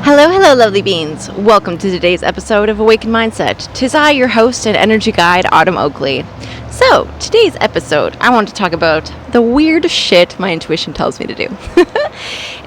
Hello, lovely beings. Welcome to today's episode of Awaken Mindset. 'Tis I, your host and energy guide, Autumn Oakley. So, today's episode, I want to talk about the weird shit my intuition tells me to do.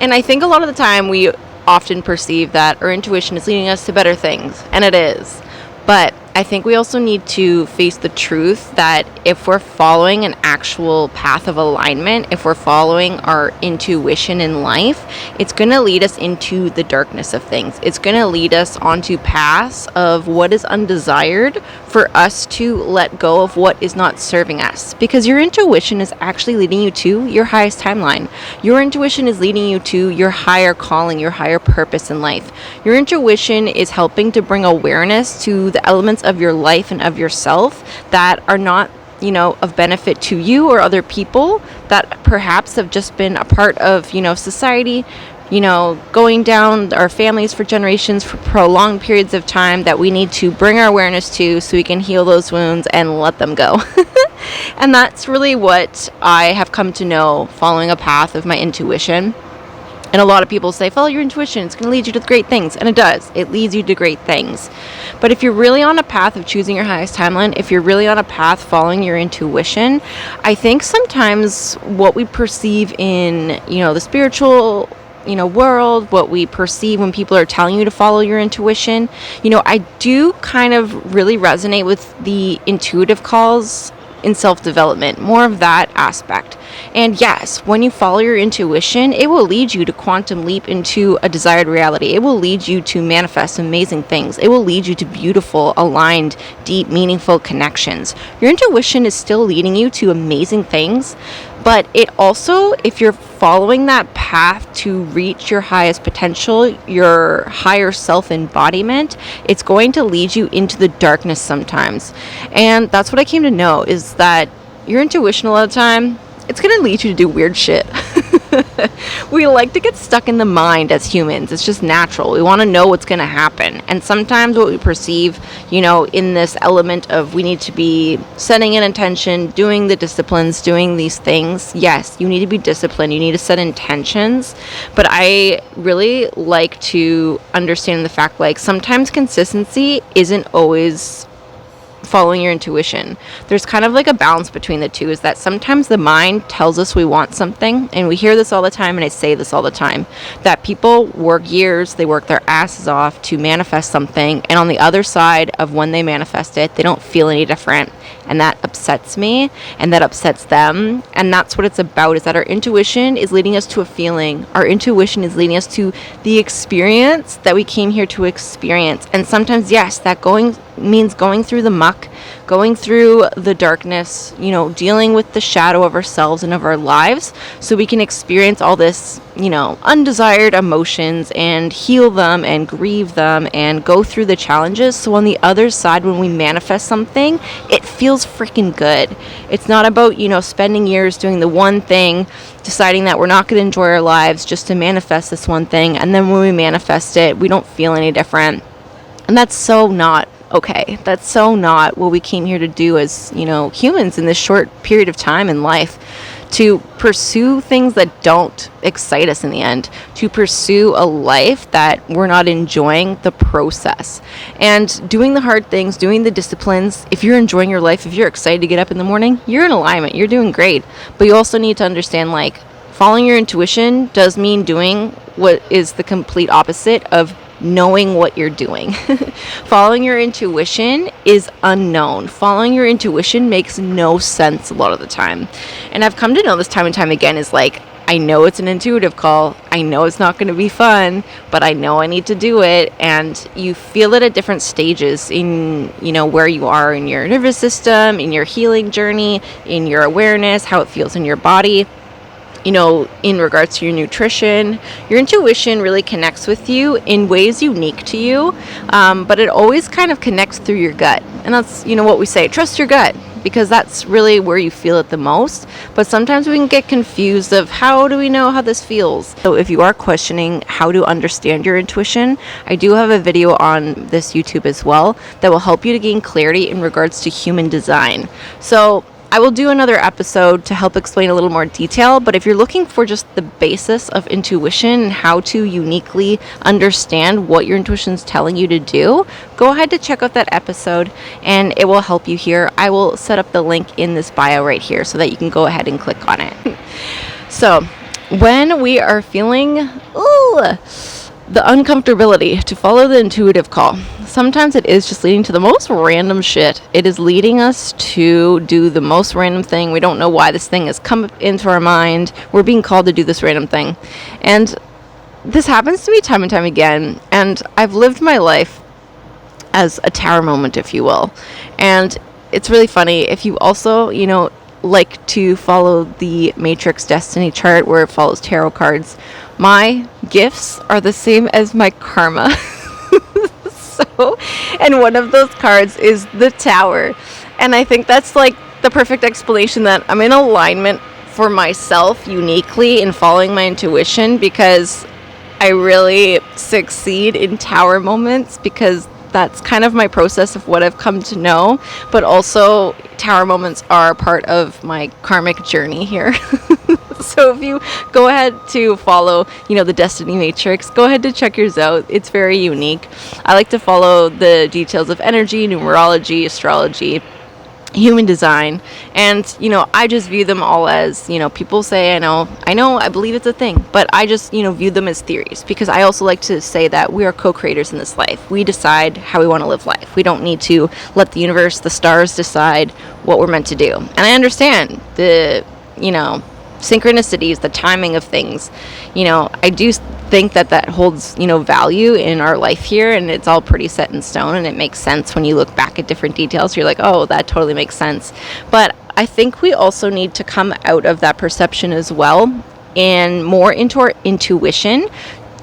And I think a lot of the time we often perceive that our intuition is leading us to better things, and it is. But I think we also need to face the truth that if we're following an actual path of alignment, if we're following our intuition in life, it's going to lead us into the darkness of things. It's going to lead us onto paths of what is undesired for us to let go of what is not serving us. Because your intuition is actually leading you to your highest timeline. Your intuition is leading you to your higher calling, your higher purpose in life. Your intuition is helping to bring awareness to the elements of your life and of yourself that are not, of benefit to you or other people that perhaps have just been a part of, society, going down our families for generations for prolonged periods of time that we need to bring our awareness to so we can heal those wounds and let them go. And that's really what I have come to know following a path of my intuition. And a lot of people say, follow your intuition, it's going to lead you to great things. And it does. It leads you to great things. But if you're really on a path of choosing your highest timeline, if you're really on a path following your intuition, I think sometimes what we perceive in, the spiritual, world, what we perceive when people are telling you to follow your intuition, I do kind of really resonate with the intuitive calls in self-development, more of that aspect. And yes, when you follow your intuition, it will lead you to quantum leap into a desired reality. It will lead you to manifest amazing things. It will lead you to beautiful, aligned, deep, meaningful connections. Your intuition is still leading you to amazing things, but it also, if you're following that path to reach your highest potential, your higher self-embodiment, it's going to lead you into the darkness sometimes. And that's what I came to know, is that your intuition a lot of the time, it's going to lead you to do weird shit. We like to get stuck in the mind as humans. It's just natural. We want to know what's going to happen. And sometimes what we perceive, in this element of we need to be setting an intention, doing the disciplines, doing these things. Yes, you need to be disciplined. You need to set intentions. But I really like to understand the fact, sometimes consistency isn't always following your intuition. There's kind of like a balance between the two, is that sometimes the mind tells us we want something, and we hear this all the time, and I say this all the time, that people work years, they work their asses off to manifest something, and on the other side of when they manifest it, they don't feel any different. And that upsets me, and that upsets them. And that's what it's about, is that our intuition is leading us to a feeling. Our intuition is leading us to the experience that we came here to experience. And sometimes, yes, that means going through the muck, going through the darkness, dealing with the shadow of ourselves and of our lives, so we can experience all this, undesired emotions and heal them and grieve them and go through the challenges. So on the other side, when we manifest something, it feels freaking good. It's not about, spending years doing the one thing, deciding that we're not going to enjoy our lives just to manifest this one thing. And then when we manifest it, we don't feel any different. And that's so not okay. That's so not what we came here to do as, humans in this short period of time in life. To pursue things that don't excite us in the end, to pursue a life that we're not enjoying the process, and doing the hard things, doing the disciplines. If you're enjoying your life, if you're excited to get up in the morning, you're in alignment, you're doing great. But you also need to understand, following your intuition does mean doing what is the complete opposite of knowing what you're doing. Following your intuition is unknown. Following your intuition makes no sense a lot of the time. And I've come to know this time and time again is I know it's an intuitive call. I know it's not going to be fun, but I know I need to do it. And you feel it at different stages in, where you are in your nervous system, in your healing journey, in your awareness, how it feels in your body. In regards to your nutrition, your intuition really connects with you in ways unique to you, but it always kind of connects through your gut. And that's, what we say, trust your gut, because that's really where you feel it the most. But sometimes we can get confused of how do we know how this feels. So if you are questioning how to understand your intuition, I do have a video on this YouTube as well that will help you to gain clarity in regards to human design. So I will do another episode to help explain a little more detail, but if you're looking for just the basis of intuition and how to uniquely understand what your intuition's telling you to do, go ahead to check out that episode and it will help you here. I will set up the link in this bio right here so that you can go ahead and click on it. So, when we are feeling the uncomfortability to follow the intuitive call, sometimes it is just leading to the most random shit. It is leading us to do the most random thing. We don't know why this thing has come into our mind. We're being called to do this random thing. And this happens to me time and time again. And I've lived my life as a tower moment, if you will. And it's really funny. If you also, like to follow the Matrix Destiny chart where it follows tarot cards, my gifts are the same as my karma. And one of those cards is the Tower. And I think that's like the perfect explanation that I'm in alignment for myself uniquely in following my intuition, because I really succeed in Tower moments, because that's kind of my process of what I've come to know. But also Tower moments are part of my karmic journey here. So if you go ahead to follow, the Destiny Matrix, go ahead to check yours out. It's very unique. I like to follow the details of energy, numerology, astrology, human design, and I just view them all as, people say I believe it's a thing, but I just view them as theories, because I also like to say that we are co-creators in this life. We decide how we want to live life. We don't need to let the universe, the stars decide what we're meant to do. And I understand the synchronicities, the timing of things. I do think that holds value in our life here, and it's all pretty set in stone, and it makes sense when you look back at different details. You're like, oh, that totally makes sense. But I think we also need to come out of that perception as well and more into our intuition,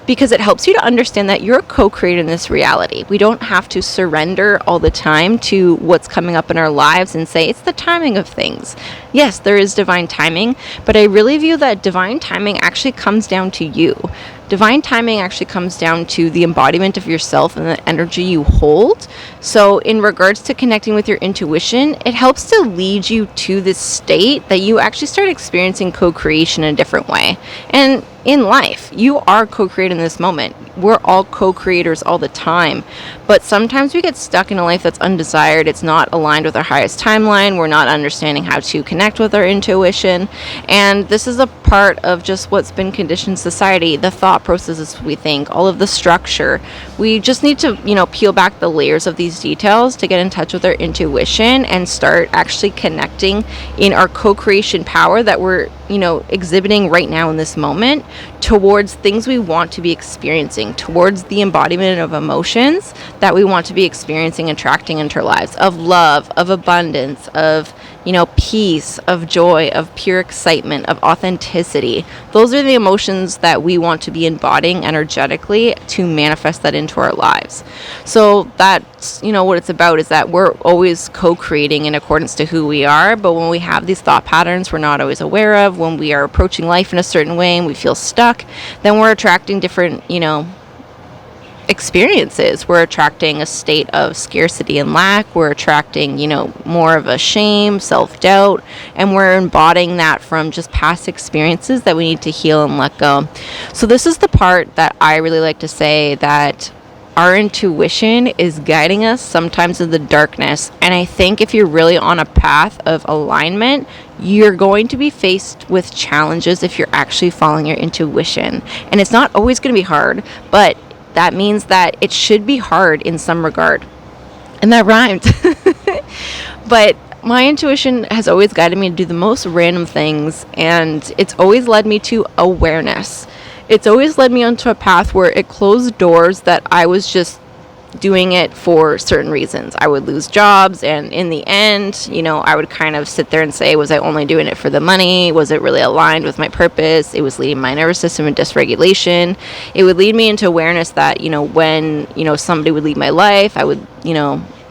because it helps you to understand that you're a co-creator in this reality. We don't have to surrender all the time to what's coming up in our lives and say it's the timing of things. Yes, there is divine timing, but I really view that divine timing actually comes down to you. Divine timing actually comes down to the embodiment of yourself and the energy you hold. So in regards to connecting with your intuition, it helps to lead you to this state that you actually start experiencing co-creation in a different way. And in life, you are co-creating this moment. We're all co-creators all the time. But sometimes we get stuck in a life that's undesired. It's not aligned with our highest timeline. We're not understanding how to connect with our intuition. And this is a part of just what's been conditioned society, the thought processes we think, all of the structure. We just need to, peel back the layers of these details to get in touch with our intuition and start actually connecting in our co-creation power that we're, exhibiting right now in this moment towards things we want to be experiencing, towards the embodiment of emotions that we want to be experiencing, attracting into our lives, of love, of abundance, of peace, of joy, of pure excitement, of authenticity. Those are the emotions that we want to be embodying energetically to manifest that into our lives. So that's, what it's about, is that we're always co-creating in accordance to who we are. But when we have these thought patterns we're not always aware of, when we are approaching life in a certain way and we feel stuck, then we're attracting different, experiences. We're attracting a state of scarcity and lack. We're attracting, more of a shame, self-doubt, and we're embodying that from just past experiences that we need to heal and let go. So this is the part that I really like to say, that our intuition is guiding us sometimes in the darkness. And I think if you're really on a path of alignment, you're going to be faced with challenges if you're actually following your intuition. And it's not always going to be hard, but that means that it should be hard in some regard. And that rhymed. But my intuition has always guided me to do the most random things, and it's always led me to awareness. It's always led me onto a path where it closed doors that I was just doing it for certain reasons. I would lose jobs, and in the end, I would kind of sit there and say, was I only doing it for the money? Was it really aligned with my purpose? It was leading my nervous system in dysregulation. It would lead me into awareness that, when, somebody would leave my life, I would,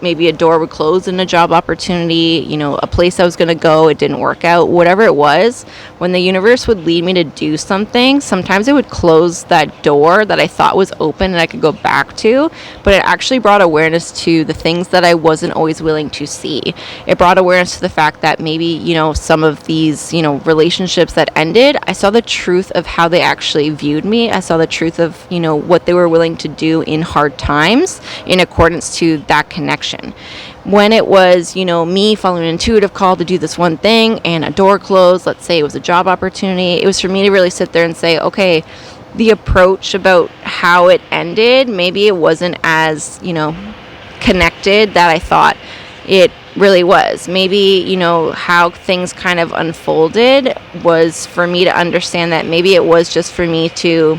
maybe a door would close in a job opportunity, a place I was going to go, it didn't work out, whatever it was. When the universe would lead me to do something, sometimes it would close that door that I thought was open and I could go back to, but it actually brought awareness to the things that I wasn't always willing to see. It brought awareness to the fact that maybe, some of these, relationships that ended, I saw the truth of how they actually viewed me. I saw the truth of, what they were willing to do in hard times in accordance to that connection. When it was, me following an intuitive call to do this one thing and a door closed, let's say it was a job opportunity, it was for me to really sit there and say, okay, the approach about how it ended, maybe it wasn't as, connected that I thought it really was. Maybe, how things kind of unfolded was for me to understand that maybe it was just for me to,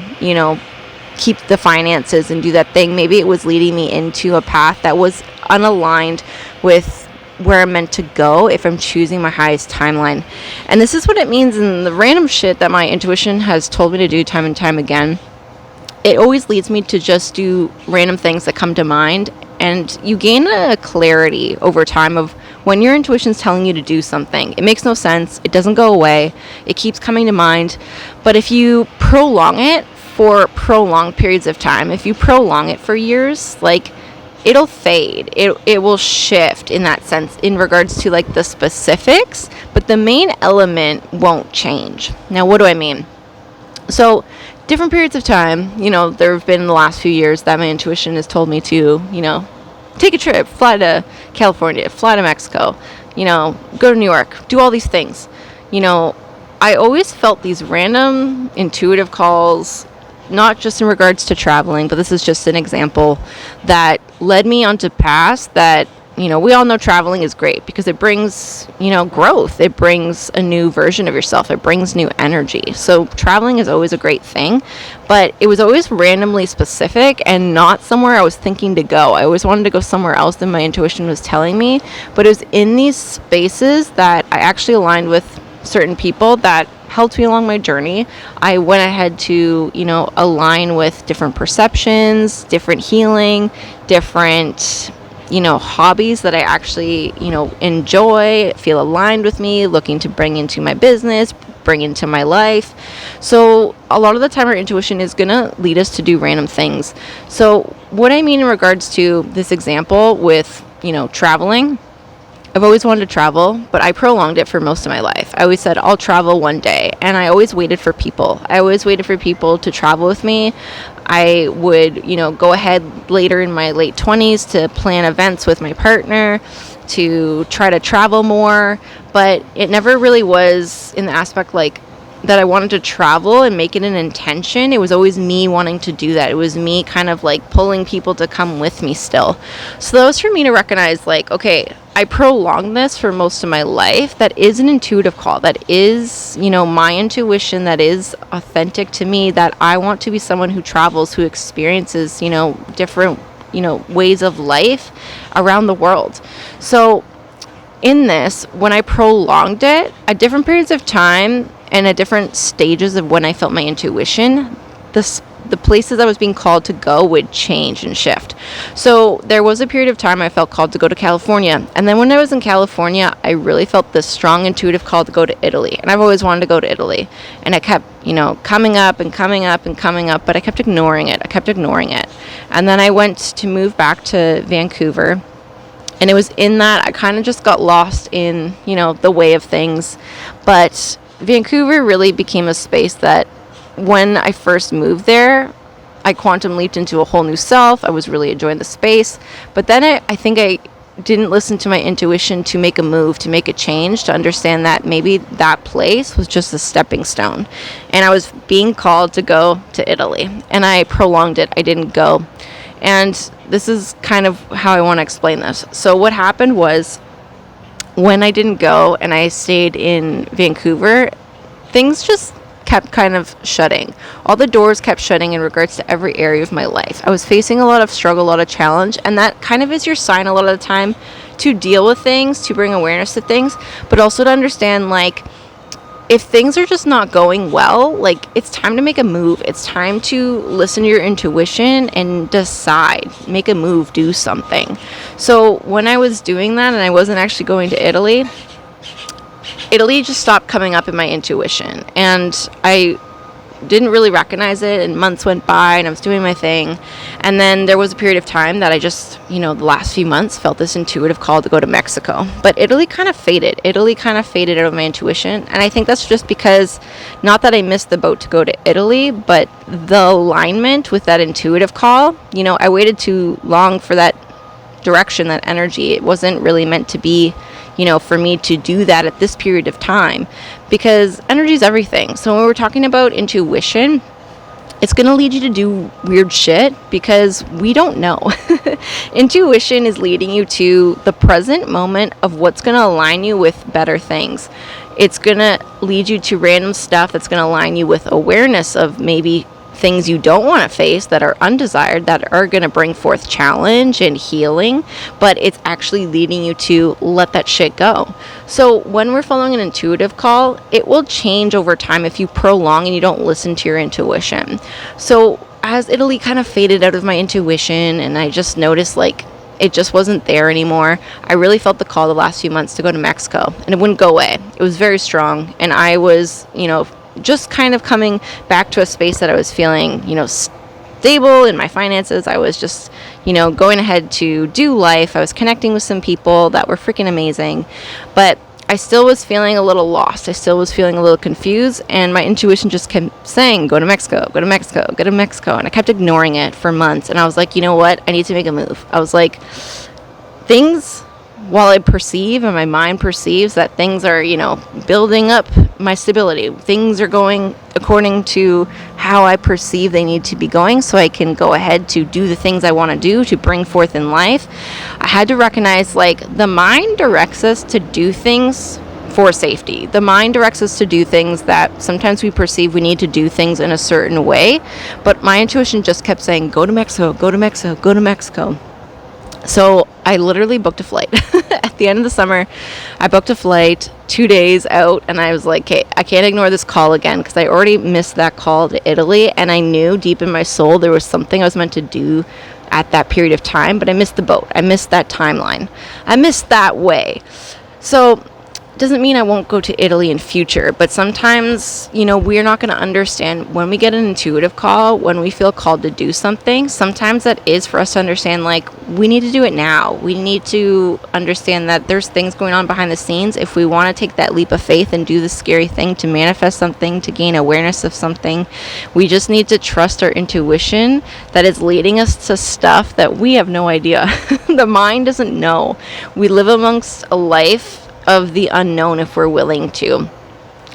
keep the finances and do that thing. Maybe it was leading me into a path that was unaligned with where I'm meant to go if I'm choosing my highest timeline. And this is what it means in the random shit that my intuition has told me to do time and time again. It always leads me to just do random things that come to mind, and you gain a clarity over time of when your intuition's telling you to do something. It makes no sense. It doesn't go away. It keeps coming to mind. But if you prolong it for prolonged periods of time, if you prolong it for years, it'll fade. It will shift in that sense in regards to the specifics, but the main element won't change. Now, what do I mean? So different periods of time, there have been in the last few years that my intuition has told me to, take a trip, fly to California, fly to Mexico, go to New York, do all these things. I always felt these random intuitive calls, not just in regards to traveling, but this is just an example that led me onto paths that, we all know traveling is great because it brings, growth. It brings a new version of yourself. It brings new energy. So traveling is always a great thing, but it was always randomly specific and not somewhere I was thinking to go. I always wanted to go somewhere else than my intuition was telling me, but it was in these spaces that I actually aligned with certain people that helped me along my journey. I went ahead to, align with different perceptions, different healing, different, hobbies that I actually, enjoy, feel aligned with me, looking to bring into my business, bring into my life. So a lot of the time our intuition is going to lead us to do random things. So what I mean in regards to this example with, traveling, I've always wanted to travel, but I prolonged it for most of my life. I always said, I'll travel one day. And I always waited for people. I always waited for people to travel with me. I would, go ahead later in my late 20s to plan events with my partner, to try to travel more. But it never really was in the aspect that I wanted to travel and make it an intention. It was always me wanting to do that. It was me kind of pulling people to come with me still. So that was for me to recognize okay, I prolonged this for most of my life. That is an intuitive call. That is, my intuition that is authentic to me, that I want to be someone who travels, who experiences, different, ways of life around the world. So in this, when I prolonged it at different periods of time and at different stages of when I felt my intuition, the places I was being called to go would change and shift. So there was a period of time I felt called to go to California. And then when I was in California, I really felt this strong intuitive call to go to Italy. And I've always wanted to go to Italy. And I kept, coming up and coming up and coming up, but I kept ignoring it. And then I went to move back to Vancouver. And it was in that I kind of just got lost in, the way of things. But Vancouver really became a space that when I first moved there, I quantum leaped into a whole new self. I was really enjoying the space. But then I think I didn't listen to my intuition to make a move, to make a change, to understand that maybe that place was just a stepping stone. And I was being called to go to Italy. And I prolonged it. I didn't go. And this is kind of how I want to explain this. So what happened was, when I didn't go and I stayed in Vancouver, things just kept kind of shutting. All the doors kept shutting in regards to every area of my life. I was facing a lot of struggle, a lot of challenge, and that kind of is your sign a lot of the time to deal with things, to bring awareness to things, but also to understand if things are just not going well, like, it's time to make a move. It's time to listen to your intuition and decide, make a move, do something. So when I was doing that and I wasn't actually going to Italy just stopped coming up in my intuition, and I didn't really recognize it, and months went by and I was doing my thing. And then there was a period of time that I just, the last few months felt this intuitive call to go to Mexico. But Italy kind of faded out of my intuition. And I think that's just because, not that I missed the boat to go to Italy, but the alignment with that intuitive call, I waited too long for that direction, that energy. It wasn't really meant to be, for me to do that at this period of time, because energy is everything. So when we're talking about intuition, it's going to lead you to do weird shit because we don't know. Intuition is leading you to the present moment of what's going to align you with better things. It's going to lead you to random stuff that's going to align you with awareness of maybe things you don't want to face that are undesired, that are going to bring forth challenge and healing, but it's actually leading you to let that shit go. So when we're following an intuitive call, it will change over time if you prolong and you don't listen to your intuition. So as Italy kind of faded out of my intuition and I just noticed it just wasn't there anymore, I really felt the call the last few months to go to Mexico, and it wouldn't go away. It was very strong, and I was, just kind of coming back to a space that I was feeling, stable in my finances. I was just, going ahead to do life. I was connecting with some people that were freaking amazing, but I still was feeling a little lost. I still was feeling a little confused, and my intuition just kept saying, go to Mexico, go to Mexico, go to Mexico. And I kept ignoring it for months. And I was like, you know what? I need to make a move. I was like, things, while I perceive and my mind perceives that things are, building up my stability, things are going according to how I perceive they need to be going, so I can go ahead to do the things I want to do to bring forth in life. I had to recognize, the mind directs us to do things for safety. The mind directs us to do things that sometimes we perceive we need to do things in a certain way, but my intuition just kept saying, go to Mexico, go to Mexico, go to Mexico. So I literally booked a flight. At the end of the summer, I booked a flight 2 days out, and I was like, okay, I can't ignore this call again, because I already missed that call to Italy, and I knew deep in my soul there was something I was meant to do at that period of time, but I missed the boat. I missed that timeline. I missed that way. So doesn't mean I won't go to Italy in future, but sometimes, we're not going to understand when we get an intuitive call, when we feel called to do something. Sometimes that is for us to understand, we need to do it now. We need to understand that there's things going on behind the scenes. If we want to take that leap of faith and do the scary thing to manifest something, to gain awareness of something, we just need to trust our intuition that is leading us to stuff that we have no idea. The mind doesn't know. We live amongst a life of the unknown if we're willing to.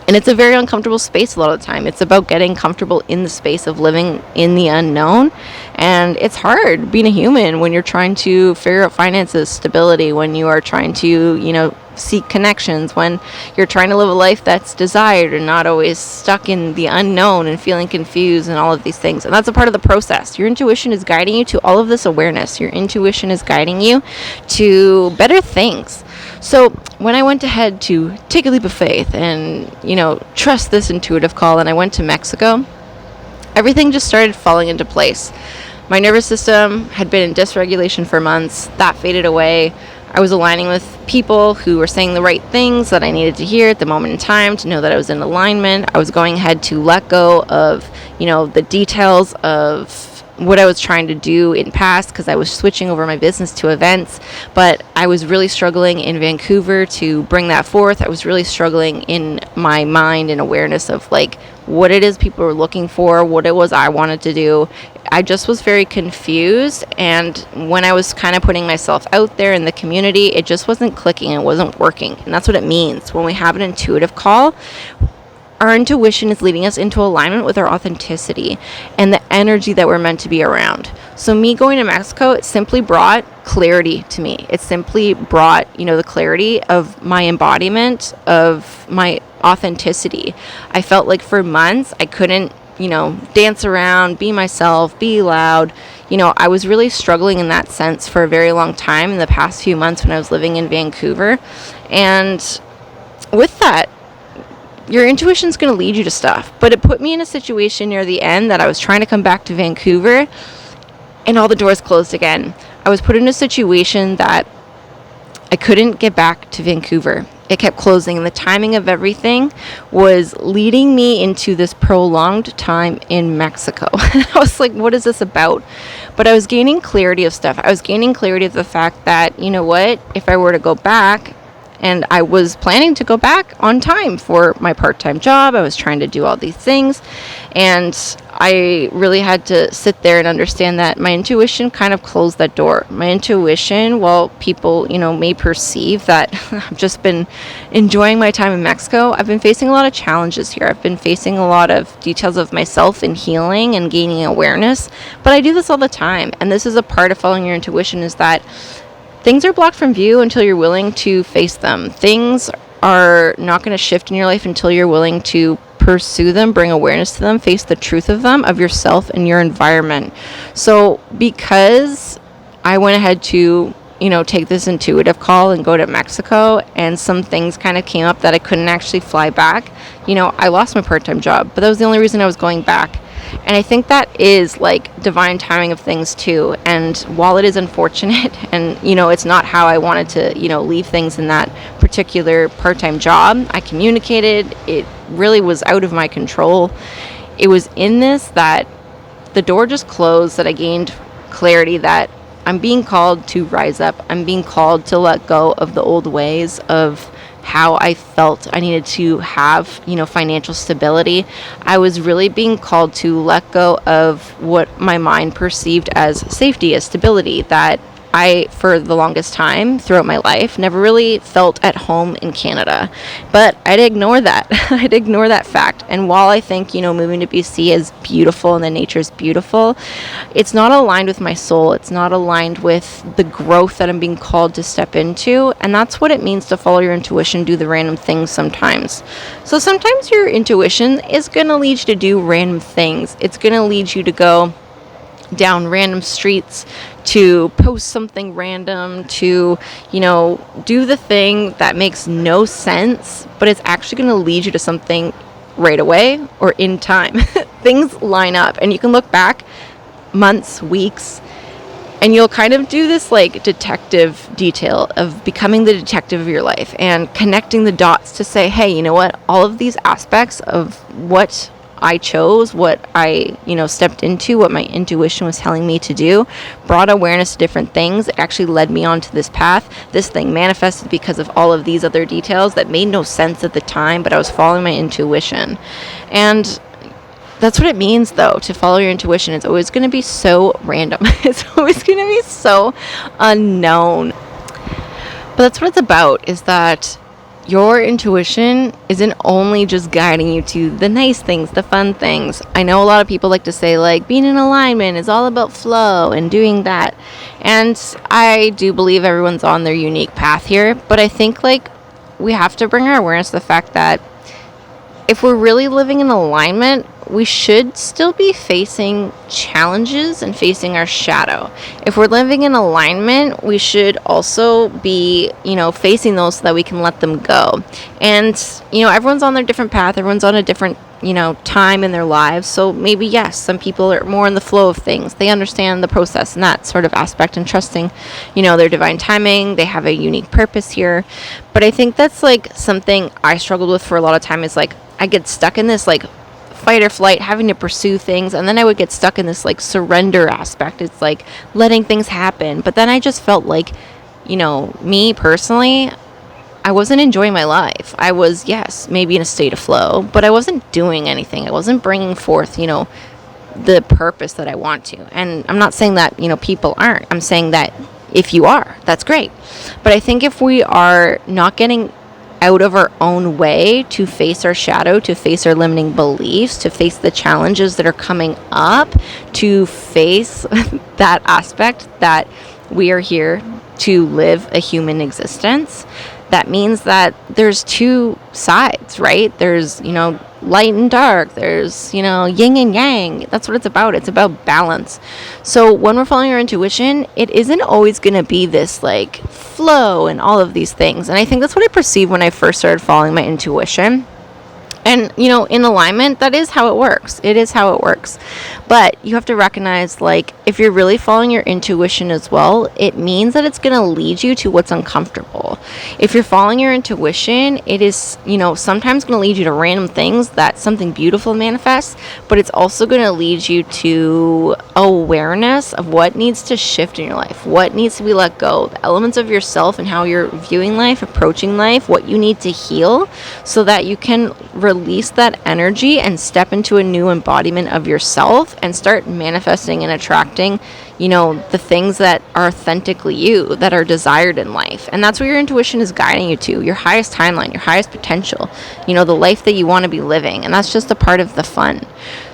And it's a very uncomfortable space a lot of the time. It's about getting comfortable in the space of living in the unknown. And it's hard being a human when you're trying to figure out finances, stability, when you are trying to, seek connections, when you're trying to live a life that's desired and not always stuck in the unknown and feeling confused and all of these things. And that's a part of the process. Your intuition is guiding you to all of this awareness. Your intuition is guiding you to better things. So when I went ahead to take a leap of faith and, trust this intuitive call, and I went to Mexico, everything just started falling into place. My nervous system had been in dysregulation for months. That faded away. I was aligning with people who were saying the right things that I needed to hear at the moment in time to know that I was in alignment. I was going ahead to let go of, the details of what I was trying to do in past, because I was switching over my business to events, but I was really struggling in Vancouver to bring that forth. I was really struggling in my mind and awareness of what it is people were looking for, what it was I wanted to do. I just was very confused, and when I was kind of putting myself out there in the community, it just wasn't clicking, it wasn't working. And that's what it means when we have an intuitive call. Our intuition is leading us into alignment with our authenticity and the energy that we're meant to be around. So me going to Mexico, it simply brought clarity to me. It simply brought, the clarity of my embodiment, of my authenticity. I felt like for months I couldn't, dance around, be myself, be loud. I was really struggling in that sense for a very long time in the past few months when I was living in Vancouver. And with that, your intuition's going to lead you to stuff. But it put me in a situation near the end that I was trying to come back to Vancouver and all the doors closed again. I was put in a situation that I couldn't get back to Vancouver. It kept closing, and the timing of everything was leading me into this prolonged time in Mexico. I was like, what is this about? But I was gaining clarity of stuff. I was gaining clarity of the fact that, you know what, if I were to go back, and I was planning to go back on time for my part-time job. I was trying to do all these things. And I really had to sit there and understand that my intuition kind of closed that door. My intuition, while people, may perceive that I've just been enjoying my time in Mexico, I've been facing a lot of challenges here. I've been facing a lot of details of myself and healing and gaining awareness. But I do this all the time. And this is a part of following your intuition, is that things are blocked from view until you're willing to face them. Things are not going to shift in your life until you're willing to pursue them, bring awareness to them, face the truth of them, of yourself and your environment. So because I went ahead to, take this intuitive call and go to Mexico, and some things kind of came up that I couldn't actually fly back, I lost my part-time job, but that was the only reason I was going back. And I think that is like divine timing of things too. And while it is unfortunate and, it's not how I wanted to, leave things in that particular part-time job, I communicated, it really was out of my control. It was in this that the door just closed, that I gained clarity that I'm being called to rise up. I'm being called to let go of the old ways of how I felt I needed to have, financial stability. I was really being called to let go of what my mind perceived as safety, as stability, that I, for the longest time throughout my life, never really felt at home in Canada. But I'd ignore that. I'd ignore that fact. And while I think, moving to BC is beautiful and the nature is beautiful, it's not aligned with my soul. It's not aligned with the growth that I'm being called to step into. And that's what it means to follow your intuition, do the random things sometimes. So sometimes your intuition is going to lead you to do random things. It's going to lead you to go down random streets, to post something random, to, do the thing that makes no sense, but it's actually going to lead you to something right away or in time. Things line up, and you can look back months, weeks, and you'll kind of do this like detective detail of becoming the detective of your life and connecting the dots to say, hey, you know what, all of these aspects of what I chose, what I, stepped into, what my intuition was telling me to do, brought awareness to different things. It actually led me onto this path. This thing manifested because of all of these other details that made no sense at the time, but I was following my intuition. And that's what it means, though, to follow your intuition. It's always going to be so random. It's always going to be so unknown. But that's what it's about, is that your intuition isn't only just guiding you to the nice things, the fun things. I know a lot of people like to say, like, being in alignment is all about flow and doing that. And I do believe everyone's on their unique path here. But I think, like, we have to bring our awareness to the fact that if we're really living in alignment, we should still be facing challenges and facing our shadow. If we're living in alignment, we should also be, facing those so that we can let them go. And, everyone's on their different path. Everyone's on a different, time in their lives. So maybe, yes, some people are more in the flow of things. They understand the process and that sort of aspect and trusting, their divine timing. They have a unique purpose here. But I think that's like something I struggled with for a lot of time, is like I get stuck in this like fight or flight, having to pursue things, and then I would get stuck in this like surrender aspect. It's like letting things happen. But then I just felt like, me personally, I wasn't enjoying my life. I was, yes, maybe in a state of flow, but I wasn't doing anything. I wasn't bringing forth, the purpose that I want to. And I'm not saying that, people aren't. I'm saying that if you are, that's great. But I think if we are not getting out of our own way to face our shadow, to face our limiting beliefs, to face the challenges that are coming up, to face that aspect that we are here to live a human existence, that means that there's two sides, right? There's, light and dark. There's, yin and yang. That's what it's about. It's about balance. So when we're following our intuition, it isn't always going to be this like flow and all of these things. And I think that's what I perceived when I first started following my intuition. And, in alignment, that is how it works. It is how it works. But you have to recognize, like, if you're really following your intuition as well, it means that it's going to lead you to what's uncomfortable. If you're following your intuition, it is, sometimes going to lead you to random things that something beautiful manifests, but it's also going to lead you to awareness of what needs to shift in your life, what needs to be let go, the elements of yourself and how you're viewing life, approaching life, what you need to heal so that you can release that energy and step into a new embodiment of yourself and start manifesting and attracting, the things that are authentically you, that are desired in life. And that's where your intuition is guiding you to, your highest timeline, your highest potential, the life that you want to be living. And that's just a part of the fun.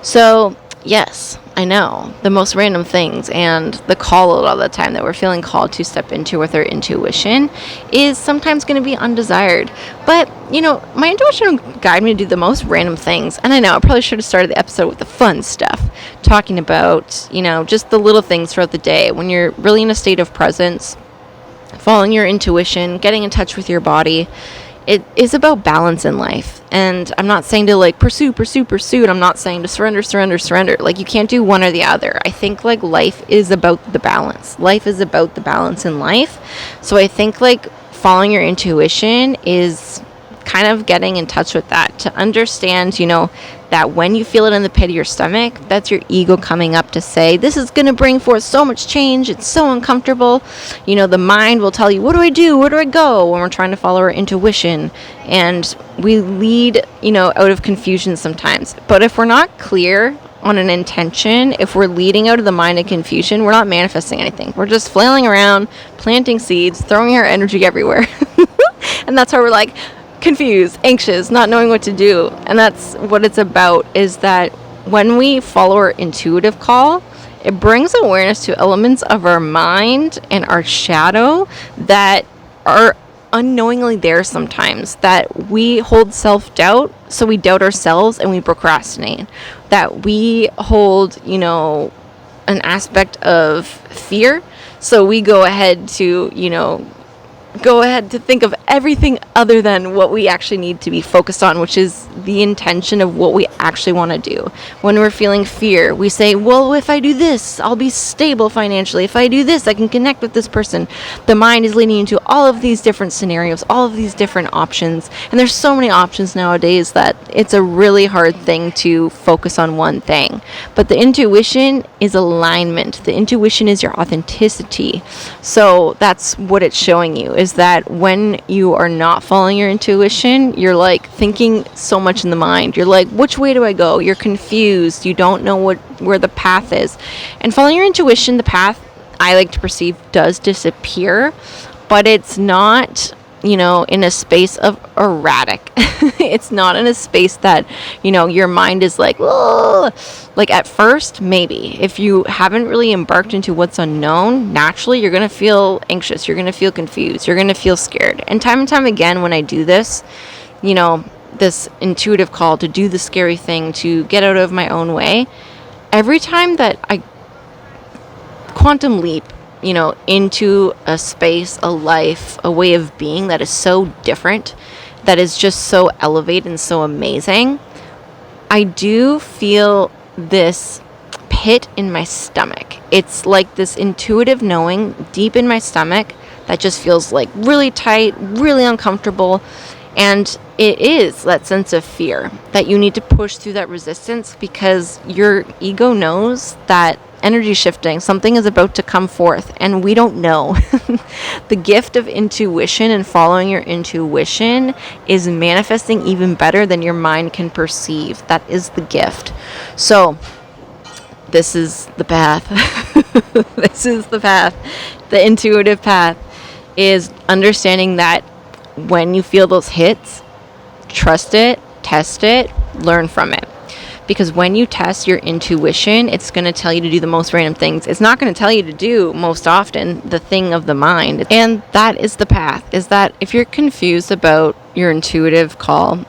So, yes, I know, the most random things and the call all the time that we're feeling called to step into with our intuition is sometimes going to be undesired. But, my intuition will guide me to do the most random things. And I know I probably should have started the episode with the fun stuff, talking about, just the little things throughout the day when you're really in a state of presence, following your intuition, getting in touch with your body. It is about balance in life. And I'm not saying to like pursue. And I'm not saying to surrender. Like, you can't do one or the other. I think like life is about the balance. Life is about the balance in life. So I think like following your intuition is kind of getting in touch with that, to understand, that when you feel it in the pit of your stomach, that's your ego coming up to say, this is going to bring forth so much change. It's so uncomfortable. The mind will tell you, what do I do? Where do I go? When we're trying to follow our intuition. And we lead, out of confusion sometimes. But if we're not clear on an intention, if we're leading out of the mind of confusion, we're not manifesting anything. We're just flailing around, planting seeds, throwing our energy everywhere. And that's how we're like, confused, anxious, not knowing what to do. And that's what it's about, is that when we follow our intuitive call, it brings awareness to elements of our mind and our shadow that are unknowingly there sometimes, that we hold self-doubt, so we doubt ourselves and we procrastinate, that we hold, an aspect of fear, so we go ahead to think of everything other than what we actually need to be focused on, which is the intention of what we actually want to do. When we're feeling fear, we say, well, if I do this, I'll be stable financially. If I do this, I can connect with this person. The mind is leading into all of these different scenarios, all of these different options. And there's so many options nowadays that it's a really hard thing to focus on one thing. But the intuition is alignment. The intuition is your authenticity. So that's what it's showing you, is that when you are not following your intuition, you're like thinking so much in the mind. You're like, which way do I go? You're confused. You don't know where the path is. And following your intuition, the path, I like to perceive, does disappear, but it's not, in a space of erratic. It's not in a space that, your mind is like, whoa. Like at first, maybe. If you haven't really embarked into what's unknown, naturally you're going to feel anxious. You're going to feel confused. You're going to feel scared. And time again, when I do this, this intuitive call to do the scary thing, to get out of my own way, every time that I quantum leap, into a space, a life, a way of being that is so different, that is just so elevated and so amazing, I do feel this pit in my stomach. It's like this intuitive knowing deep in my stomach that just feels like really tight, really uncomfortable. And it is that sense of fear that you need to push through that resistance, because your ego knows that energy shifting, something is about to come forth, and we don't know. The gift of intuition and following your intuition is manifesting even better than your mind can perceive. That is the gift. So this is the path. This is the path. The intuitive path is understanding that when you feel those hits, trust it, test it, learn from it. Because when you test your intuition, it's going to tell you to do the most random things. It's not going to tell you to do, most often, the thing of the mind. And that is the path, is that if you're confused about your intuitive call,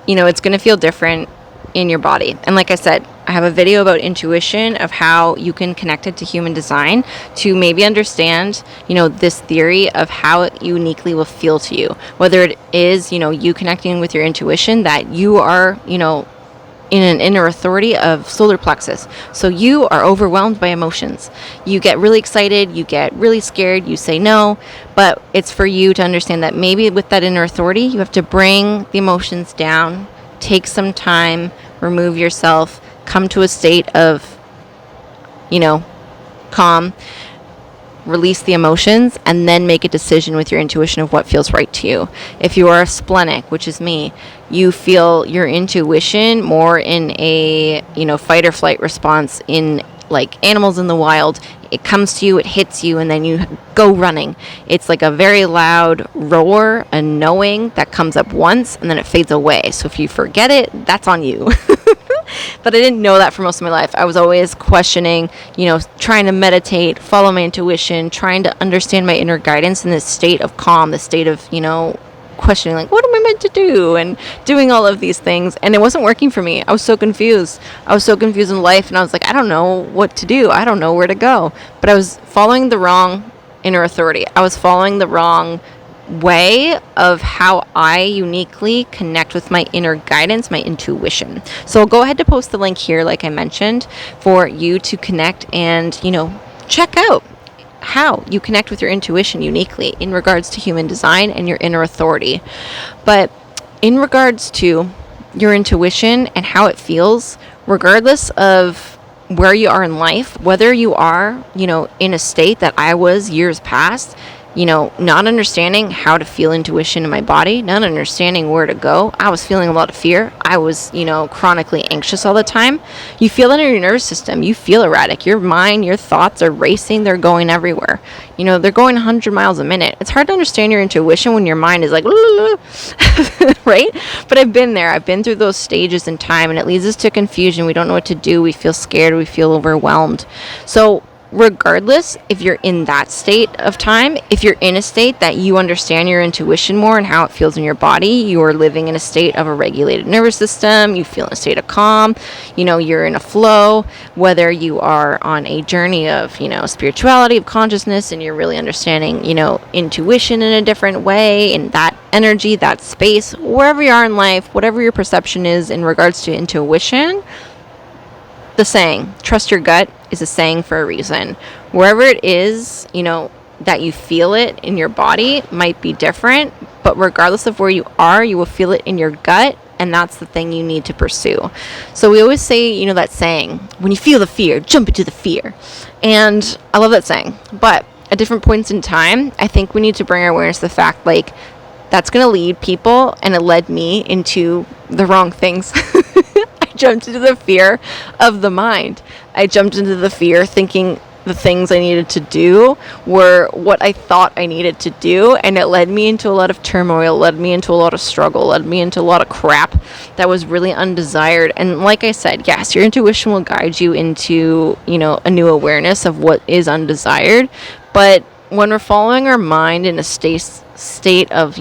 it's going to feel different in your body. And like I said, I have a video about intuition, of how you can connect it to human design to maybe understand, this theory of how it uniquely will feel to you. Whether it is, you connecting with your intuition, that you are, in an inner authority of solar plexus. So you are overwhelmed by emotions. You get really excited, you get really scared, you say no, but it's for you to understand that maybe with that inner authority, you have to bring the emotions down, take some time, remove yourself, come to a state of, calm, release the emotions, and then make a decision with your intuition of what feels right to you. If you are a splenic, which is me, you feel your intuition more in a, fight or flight response in like animals in the wild. It comes to you, it hits you, and then you go running. It's like a very loud roar, a knowing that comes up once and then it fades away. So if you forget it, that's on you. But I didn't know that for most of my life. I was always questioning, trying to meditate, follow my intuition, trying to understand my inner guidance in this state of calm, this state of, questioning, like, what am I meant to do? And doing all of these things. And it wasn't working for me. I was so confused. I was so confused in life. And I was like, I don't know what to do. I don't know where to go. But I was following the wrong inner authority. I was following the wrong way of how I uniquely connect with my inner guidance, my intuition. So I'll go ahead to post the link here, like I mentioned, for you to connect and, check out how you connect with your intuition uniquely in regards to human design and your inner authority. But in regards to your intuition and how it feels, regardless of where you are in life, whether you are, in a state that I was years past, not understanding how to feel intuition in my body, not understanding where to go. I was feeling a lot of fear. I was, chronically anxious all the time. You feel it in your nervous system. You feel erratic. Your mind, your thoughts are racing. They're going everywhere. They're going 100 miles a minute. It's hard to understand your intuition when your mind is like, right? But I've been there. I've been through those stages in time, and it leads us to confusion. We don't know what to do. We feel scared. We feel overwhelmed. So regardless if you're in that state of time, if you're in a state that you understand your intuition more and how it feels in your body, you are living in a state of a regulated nervous system, you feel in a state of calm, you're in a flow, whether you are on a journey of, spirituality, of consciousness, and you're really understanding, intuition in a different way, in that energy, that space, wherever you are in life, whatever your perception is in regards to intuition. The saying, trust your gut, is a saying for a reason. Wherever it is, that you feel it in your body might be different, but regardless of where you are, you will feel it in your gut, and that's the thing you need to pursue. So we always say, that saying, when you feel the fear, jump into the fear. And I love that saying, but at different points in time, I think we need to bring our awareness to the fact, like, that's going to lead people, and it led me into the wrong things. Jumped into the fear of the mind. I jumped into the fear thinking the things I needed to do were what I thought I needed to do, and it led me into a lot of turmoil, led me into a lot of struggle, led me into a lot of crap that was really undesired. And like I said, yes, your intuition will guide you into, a new awareness of what is undesired, but when we're following our mind in a state of,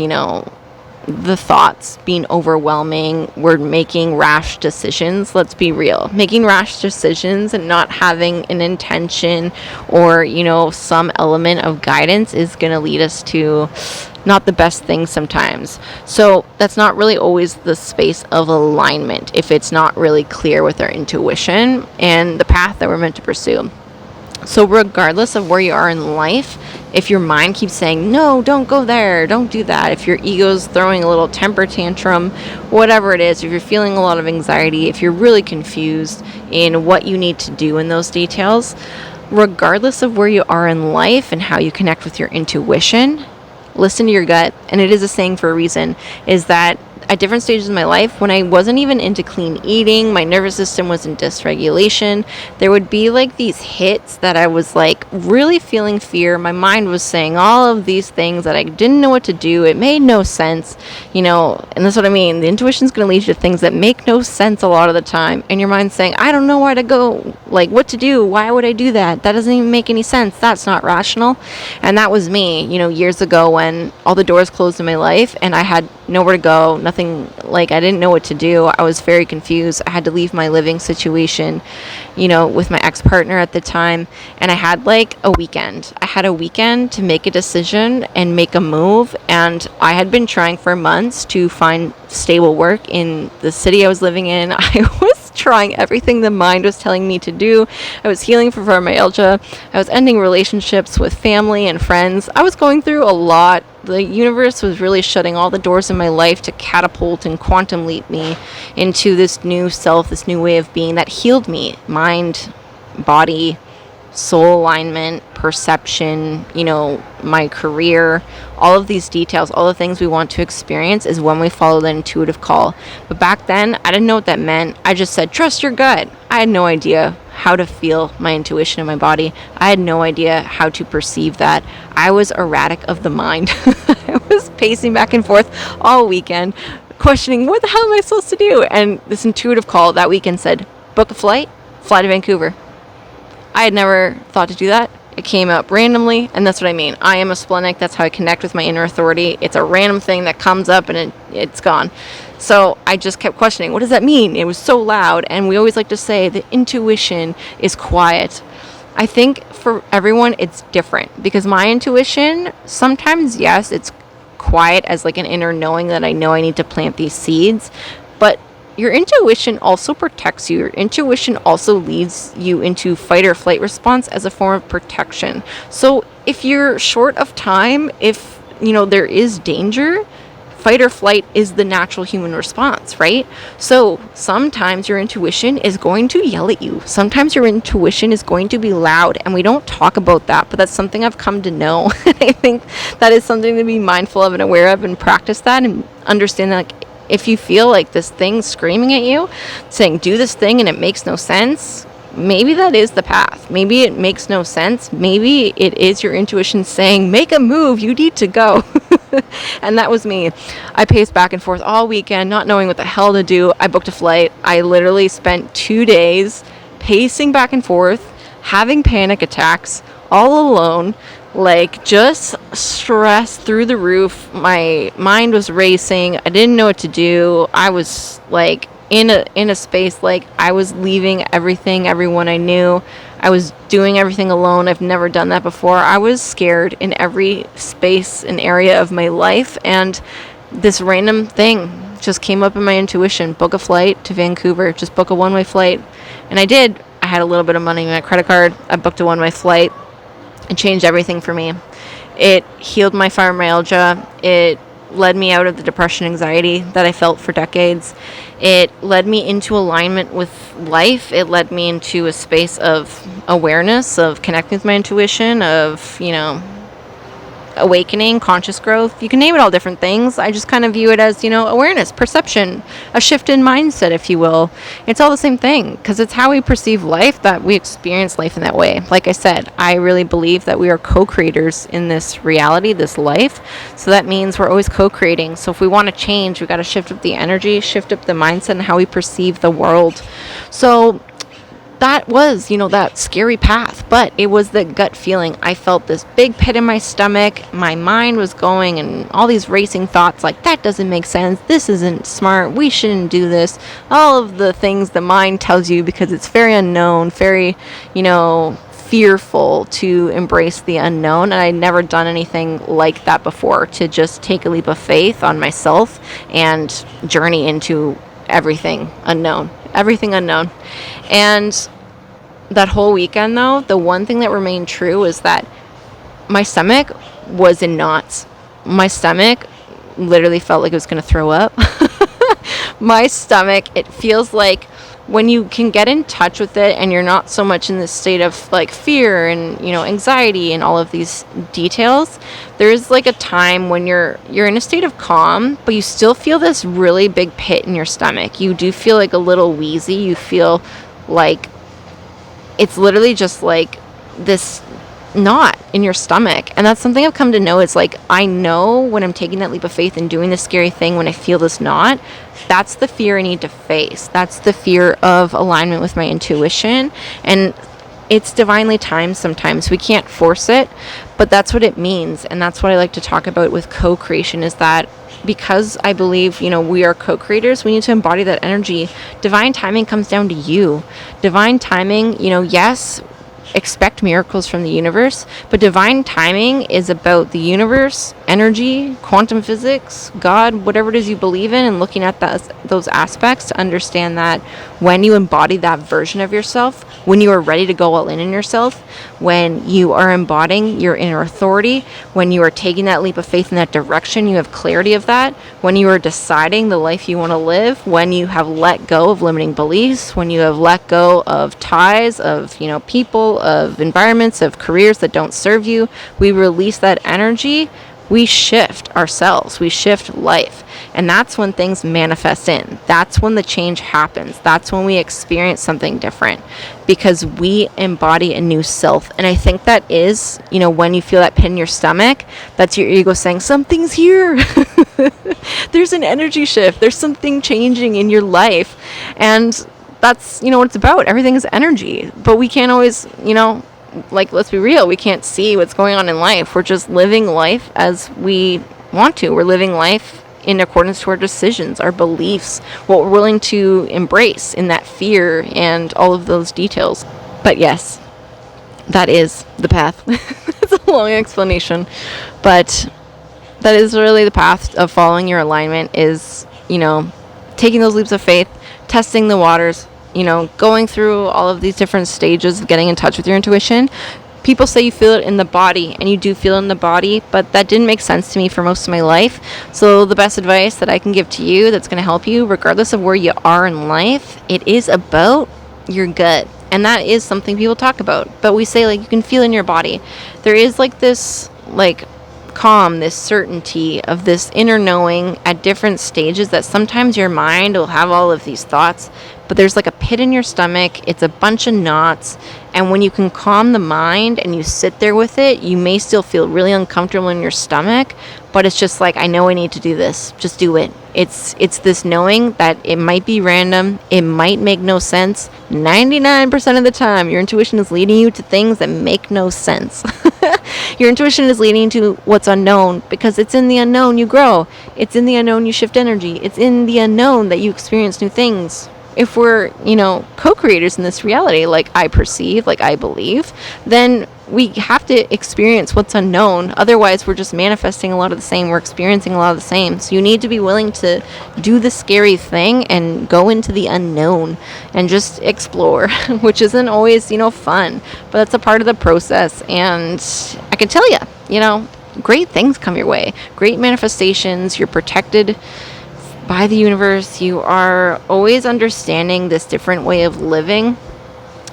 the thoughts being overwhelming, we're making rash decisions. Let's be real. Making rash decisions and not having an intention or, some element of guidance is going to lead us to not the best things sometimes. So that's not really always the space of alignment if it's not really clear with our intuition and the path that we're meant to pursue. So regardless of where you are in life, if your mind keeps saying, no, don't go there, don't do that, if your ego's throwing a little temper tantrum, whatever it is, if you're feeling a lot of anxiety, if you're really confused in what you need to do in those details, regardless of where you are in life and how you connect with your intuition, listen to your gut. And it is a saying for a reason, is that at different stages of my life, when I wasn't even into clean eating, my nervous system was in dysregulation, there would be like these hits that I was like really feeling fear. My mind was saying all of these things that I didn't know what to do. It made no sense, and that's what I mean. The intuition's going to lead you to things that make no sense a lot of the time. And your mind's saying, I don't know where to go, like what to do. Why would I do that? That doesn't even make any sense. That's not rational. And that was me, years ago when all the doors closed in my life and I had nowhere to go, nothing, like I didn't know what to do. I was very confused. I had to leave my living situation, with my ex-partner at the time, and I had like a weekend. I had a weekend to make a decision and make a move, and I had been trying for months to find stable work in the city I was living in. I was trying everything the mind was telling me to do. I was healing from fibromyalgia. I was ending relationships with family and friends. I was going through a lot. The universe was really shutting all the doors in my life to catapult and quantum leap me into this new self, this new way of being that healed me. Mind, body, soul alignment, perception, my career, all of these details, all the things we want to experience is when we follow the intuitive call. But back then, I didn't know what that meant. I just said, trust your gut. I had no idea how to feel my intuition in my body. I had no idea how to perceive that. I was erratic of the mind. I was pacing back and forth all weekend, questioning what the hell am I supposed to do? And this intuitive call that weekend said, book a flight, fly to Vancouver. I had never thought to do that. It came up randomly, and that's what I mean. I am a splenic. That's how I connect with my inner authority. It's a random thing that comes up and it's gone. So I just kept questioning, what does that mean? It was so loud, and we always like to say that intuition is quiet. I think for everyone it's different, because my intuition, sometimes, yes, it's quiet as like an inner knowing that I know I need to plant these seeds, but your intuition also protects you. Your intuition also leads you into fight or flight response as a form of protection. So if you're short of time, if there is danger, fight or flight is the natural human response, right? So sometimes your intuition is going to yell at you. Sometimes your intuition is going to be loud, and we don't talk about that, but that's something I've come to know. I think that is something to be mindful of and aware of, and practice that and understand that, like, if you feel like this thing screaming at you, saying, do this thing, and it makes no sense, maybe that is the path. Maybe it makes no sense. Maybe it is your intuition saying, make a move, you need to go. And that was me. I paced back and forth all weekend, not knowing what the hell to do. I booked a flight. I literally spent 2 days pacing back and forth, having panic attacks, all alone, like just stress through the roof. My mind was racing. I didn't know what to do. I was like in a space, like I was leaving everything, everyone I knew. I was doing everything alone. I've never done that before. I was scared in every space and area of my life, and this random thing just came up in my intuition. Book a flight to Vancouver. Just book a one-way flight. And I did. I had a little bit of money in my credit card. I booked a one-way flight. It changed everything for me. It healed my fibromyalgia. It led me out of the depression, anxiety that I felt for decades. It led me into alignment with life. It led me into a space of awareness, of connecting with my intuition, of, awakening, conscious growth. You can name it all different things. I just kind of view it as, awareness, perception, a shift in mindset, if you will. It's all the same thing, because it's how we perceive life that we experience life in that way. Like I said, I really believe that we are co-creators in this reality, this life. So that means we're always co-creating. So if we want to change, we got to shift up the energy, shift up the mindset, and how we perceive the world. So that was, that scary path, but it was the gut feeling. I felt this big pit in my stomach. My mind was going and all these racing thoughts like, that doesn't make sense. This isn't smart. We shouldn't do this. All of the things the mind tells you, because it's very unknown, very, fearful to embrace the unknown. And I'd never done anything like that before, to just take a leap of faith on myself and journey into everything unknown. And that whole weekend, though, the one thing that remained true is that my stomach was in knots. My stomach literally felt like it was going to throw up. My stomach, it feels like when you can get in touch with it and you're not so much in this state of like fear and, anxiety and all of these details, there's like a time when you're in a state of calm, but you still feel this really big pit in your stomach. You do feel like a little wheezy. You feel like it's literally just like this knot in your stomach. And that's something I've come to know. It's like, I know when I'm taking that leap of faith and doing this scary thing, when I feel this knot, that's the fear I need to face. That's the fear of alignment with my intuition. And it's divinely timed sometimes. We can't force it, but that's what it means. And that's what I like to talk about with co-creation, is that because I believe, we are co-creators, we need to embody that energy. Divine timing comes down to you. Divine timing, yes, expect miracles from the universe, but divine timing is about the universe, energy, quantum physics, God, whatever it is you believe in, and looking at those aspects to understand that when you embody that version of yourself, when you are ready to go all in yourself, when you are embodying your inner authority, when you are taking that leap of faith in that direction, you have clarity of that, when you are deciding the life you want to live, when you have let go of limiting beliefs, when you have let go of ties, of, people, of environments, of careers that don't serve you, we release that energy, we shift ourselves, we shift life. And that's when things manifest in. That's when the change happens. That's when we experience something different, because we embody a new self. And I think that is, when you feel that pit in your stomach, that's your ego saying, something's here. There's an energy shift. There's something changing in your life. And that's, what it's about. Everything is energy. But we can't always, let's be real. We can't see what's going on in life. We're just living life as we want to. We're living life in accordance to our decisions, our beliefs, what we're willing to embrace in that fear and all of those details. But yes, that is the path. It's a long explanation, but that is really the path of following your alignment, is, taking those leaps of faith, testing the waters, going through all of these different stages of getting in touch with your intuition. People say you feel it in the body, and you do feel it in the body, but that didn't make sense to me for most of my life. So the best advice that I can give to you that's going to help you, regardless of where you are in life, it is about your gut. And that is something people talk about. But we say, you can feel in your body. There is this, calm, this certainty of this inner knowing at different stages, that sometimes your mind will have all of these thoughts, but there's a pit in your stomach. It's a bunch of knots. And when you can calm the mind and you sit there with it, you may still feel really uncomfortable in your stomach, but it's just I know I need to do this. Just do it. It's this knowing that it might be random. It might make no sense. 99% of the time, your intuition is leading you to things that make no sense. Your intuition is leading to what's unknown, because it's in the unknown you grow. It's in the unknown you shift energy. It's in the unknown that you experience new things. If we're, co-creators in this reality, like I perceive, like I believe, then we have to experience what's unknown. Otherwise, we're just manifesting a lot of the same. We're experiencing a lot of the same. So you need to be willing to do the scary thing and go into the unknown and just explore, which isn't always, fun, but that's a part of the process. And I can tell you, great things come your way, great manifestations. You're protected by the universe. You are always understanding this different way of living,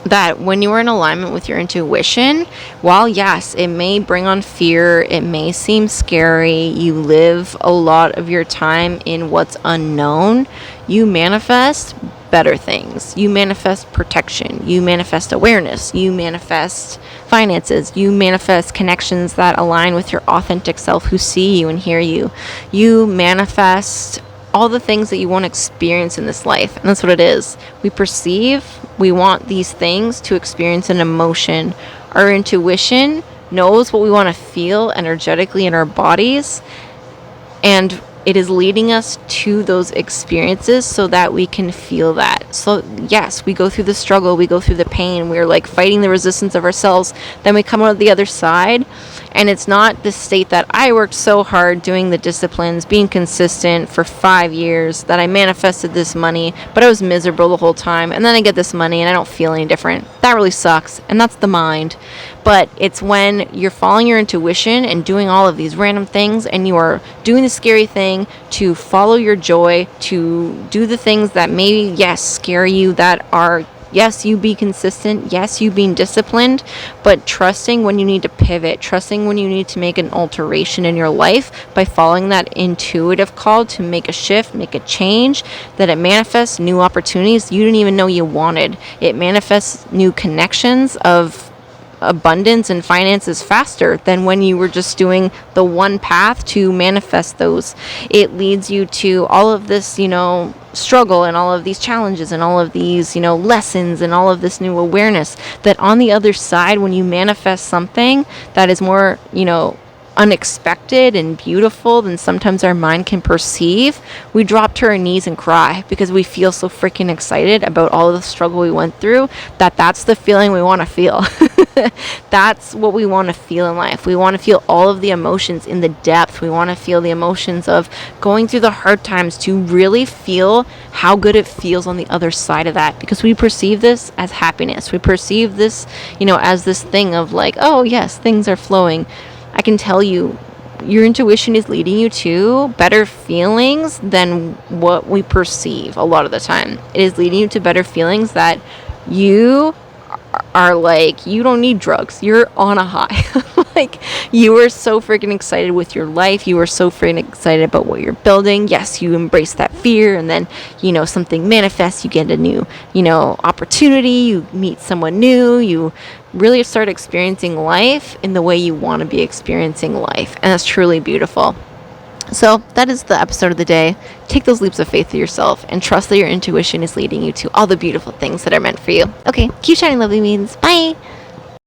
that when you are in alignment with your intuition, while yes, it may bring on fear, it may seem scary, you live a lot of your time in what's unknown, you manifest better things. You manifest protection. You manifest awareness. You manifest finances. You manifest connections that align with your authentic self, who see you and hear you. You manifest all the things that you want to experience in this life. And that's what it is. We perceive, we want these things to experience an emotion. Our intuition knows what we want to feel energetically in our bodies, and it is leading us to those experiences so that we can feel that. So yes, we go through the struggle, we go through the pain, we're fighting the resistance of ourselves, then we come out the other side. And it's not the state that I worked so hard doing the disciplines, being consistent for 5 years, that I manifested this money, but I was miserable the whole time. And then I get this money and I don't feel any different. That really sucks. And that's the mind. But it's when you're following your intuition and doing all of these random things, and you are doing the scary thing to follow your joy, to do the things that maybe, yes, scare you, that are, yes, you be consistent, yes, you being disciplined, but trusting when you need to pivot, trusting when you need to make an alteration in your life by following that intuitive call to make a shift, make a change, that it manifests new opportunities you didn't even know you wanted. It manifests new connections of abundance and finances faster than when you were just doing the one path to manifest those. It leads you to all of this, struggle and all of these challenges and all of these, lessons and all of this new awareness, that on the other side, when you manifest something that is more, unexpected and beautiful than sometimes our mind can perceive, we drop to our knees and cry because we feel so freaking excited about all of the struggle we went through that's the feeling we want to feel. That's what we want to feel in life. We want to feel all of the emotions in the depth. We want to feel the emotions of going through the hard times to really feel how good it feels on the other side of that, because we perceive this as happiness. We perceive this, as this thing of like, oh yes, things are flowing. I can tell you, your intuition is leading you to better feelings than what we perceive a lot of the time. It is leading you to better feelings that you are like, you don't need drugs. You're on a high. Like, you are so freaking excited with your life. You are so freaking excited about what you're building. Yes, you embrace that fear, and then, something manifests. You get a new, opportunity. You meet someone new. You really start experiencing life in the way you want to be experiencing life. And that's truly beautiful. So that is the episode of the day. Take those leaps of faith to yourself and trust that your intuition is leading you to all the beautiful things that are meant for you. Okay, keep shining, lovely beings. Bye.